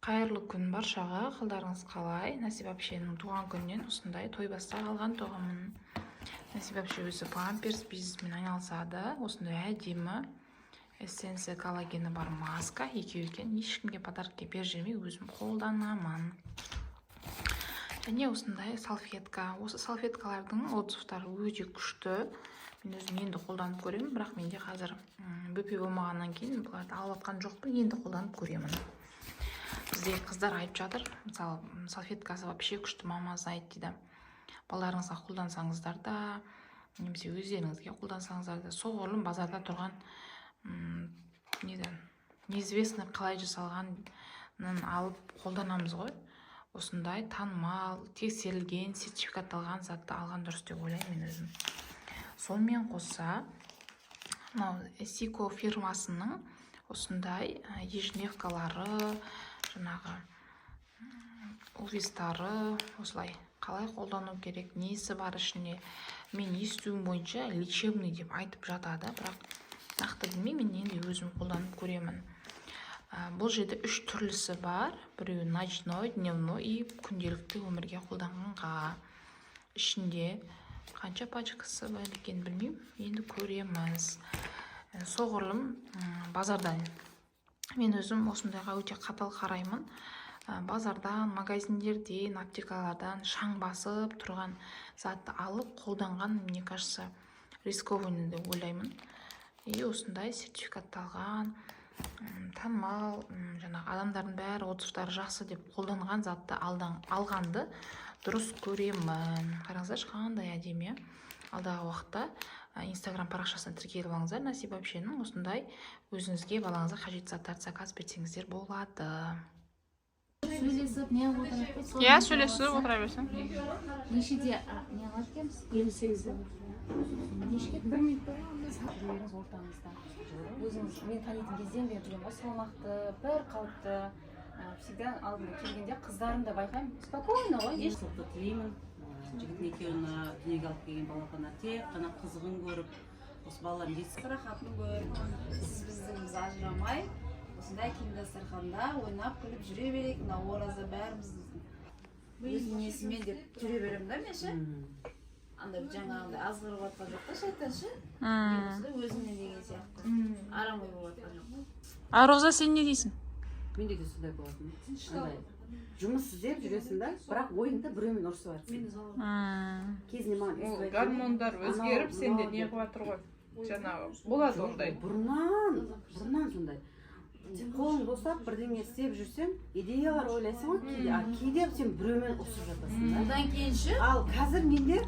Қайырлы күн баршаға, қалдарыңыз қалай? Насип әпшенің туған күнінен осындай той баста алған тоғымын. Насип әпше өзі памперс бизнесімен айналысады. Осындай әдемі эссенция коллагені бар маска. Екеуі екен, ешкімге подарокке беріп жүрмей өзім қолданамын. Және осындай салфетка. Осы салфеткалардың отзывтары өте күшті. Мен өзім енді қолданып көремін, бірақ менде қазір бөпе болмағаннан кейін бұларды алып жатқан жоқпын, енді қолданып көремін. Бізде қыздар айтып жатыр, мысалы салфеткасы вообще күшті, мама знает дейді. Балаларыңызға қолдансаңыздар да, немесе өздеріңізге қолдансаңыздар да, соғұрлым базарда тұрған неизвестный қалай жасалғанын алып қолданамыз ғой. Осындай танымал, тексерілген, сертификатталған затты алған дұрыс деп ойлаймын мен өзім. Сонымен қоса, Сико фирмасының осындай ежедневкалары, жаңағы увестары, осылай қалай қолдану керек, несі бар ішіне. Мен естуім бойынша лечебный деп айтып жатады, бірақ нақты білмеймін, мен енді өзім қолданып көремін. Бұл жерде 3 түрлісі бар. Біреуі ночной, дневной и күнделікті өмірге қолданғанға. Ішінде қанша пачкасы бар екен білмеймін, енді көреміз. Соғұрлым базардан. Мен өзім осындайға өте қатал қараймын. Базардан, магазиндерден, аптекалардан шаң басып тұрған затты алып қолданған, мне кажется, рискованный деп ойлаймын. И осындай сертификатталған, танымал, жаңағы адамдардың бәрі отзывтары жақсы деп қолданған затты алғанды дұрыс көремін. Қараңыздаршы, қандай әдемі. Алдағы уақытта Инстаграм парақшасына тіркеліп алыңыздар. Насип әпшенің осындай өзіңізге балаңызға қажетті заттарды заказ берсеңіздер болады. Сөйлесіп, не отырып? Иә, сөйлесіп отыра берсең. Нешеде не алып келеміз? 58-де. Нешеге? 1 минут беріңіз ортаңызда. Өзіңіз, мен танитын кезден бері жүрген ғой, салмақты, бір қалыпты. Всегда алдында келгенде қыздарым да байқаймын. Спокойно ғой. Денсаулықты тілеймін. Жігіттің екеуін дүниеге алып келген балапандар тек қана қызығын көріп, осы балалардың жетістік рахатын көріп, сіз біздің ажырамай, осындай кең дастарханда ойнап күліп жүре берейік. Мына ораза бәріміз өз несімен деп жүре беремін да мен ше. Андай жаңағындай азғырып жатқан жоқ та шайтан ше. Өзімнен деген сияқты. Арам ой болып жатқан жоқ. Роза, сен не дейсің? Мен де сондай болатын. Жұмыс іздеп жүресің да, бірақ ойында біреумен ұрысып жатсың. Кезінде маған гормондар өзгеріп, сенде не қылып жатыр ғой. Жаңағы болады ондай. Бұрыннан сондай. Қолың босап, бірдеңе істеп жүрсең, идеялар ойлайсың ғой, кейде сен біреумен ұрысып жатасың. Одан кейін ше? Ал қазір менде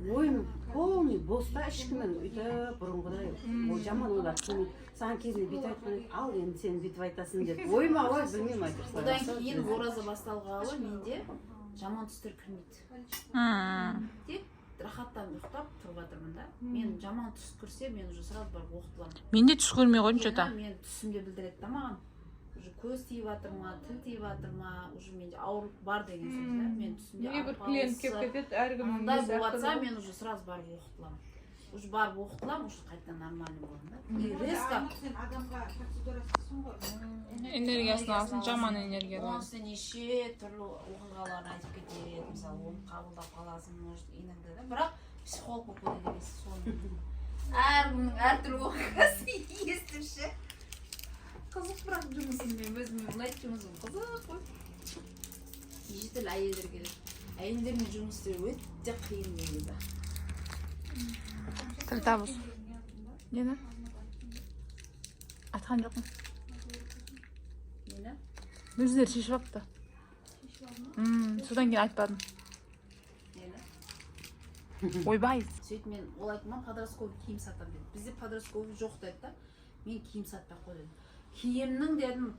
ойым полный боста, ешкіммен үйтіп бұрынғыдай ол жаман ойлар келмейді. Саған кезінде бүйтіп айтқан, ал енді сен бүйтіп айтасың деп. Ойыма ой, білмеймін айтырсың. Одан кейін ораза басталғалы менде жаман түстер кірмейді. Тек рахаттан ұйықтап тұрып жатырмын да. Мен жаман түс көрсе, мен уже сразу барып оқытыламын. Мен де түс көрмей қойдым что-то. Мен түсімде білдіреді да маған. Уже көз тиіп жатыр ма, тіл тиіп жатыр ма, уже менде ауырлық бар деген сөз да. Мен түсімде Небір клиент келіп кетеді, әркімнің ондай болатса, мен уже сразу барып оқытыламын. Уже барып оқытыламын, уже қайтадан нормальный болдым да. И резко Энергиясын алсын, жаман энергия. онысы неше түрлі оқиғаларын айтып кетеді. Мысалы, оны қабылдап қаласың, может, иногда да. Бірақ психолог болып кетеді емес соны. Әркімнің әртүрлі оқиғасы естіп ше. Қызық, бірақ жұмысым мен өзіме ұнайды, жұмысым қызық қой. Неше түрлі әйелдер келеді. Әйелдермен жұмыс істеу өте қиын негізі. Тіл табыс. Нені? Айтқан жоқпын. Нені? Өздері шешіп апты. Содан кейін айтпадым. Нені? Ойбай. Сөйтіп мен ол айтыма подростковый киім сатам деді. Бізде подростковый жоқ деді да. Мен киім сатпай қойдым. Киімнің дедім,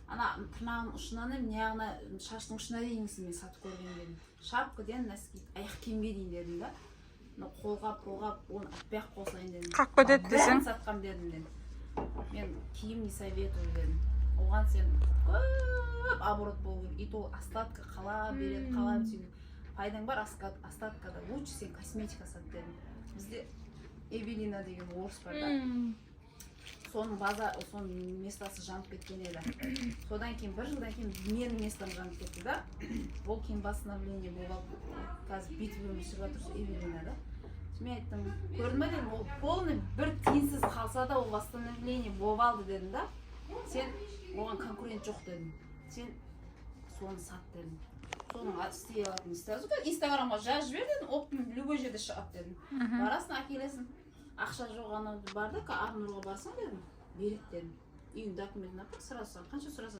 ана тырнағының ұшынан неғына шаштың ұшына дейінсін мен сатып көрген дедім. Шапкіден носки, аяқ киімге дейін дедім да. Қолғап, оны атпай-ақ қосайын дедім. Қақ көтет десең? Бәрін сатқам дедім дедім. Мен киім не советую дедім. Оған сен көп оборот болу керек. И то остатка қала береді, қала береді. Пайдаң бар остаткада. Лучше сен косметика сат дедім. Бізде Эвелина деген орыс бар да. соның соның местасы жанып кеткен еді. Содан кейін 1 жылдан кейін менің местам жанып кетті да. Ол кейін восстановление болып алып қазір бүйтіп өмір сүріп жатыр Эвелина да. Мен айттым, көрдің бе дедім, ол полный бір тиынсыз қалса да ол восстановление болып алды дедім да. Сен оған конкурент жоқ дедім. Сен соны сат дедім. Соның істей алатын сразу инстаграмға жазып жібер дедім, оптом любой жерде шығады дедім. Барасың, әкелесің. Ақша жоқ анау бар да, Арнұрға барсаң дедім, береді дедім. Үйің документін апар, сразу қанша сұраса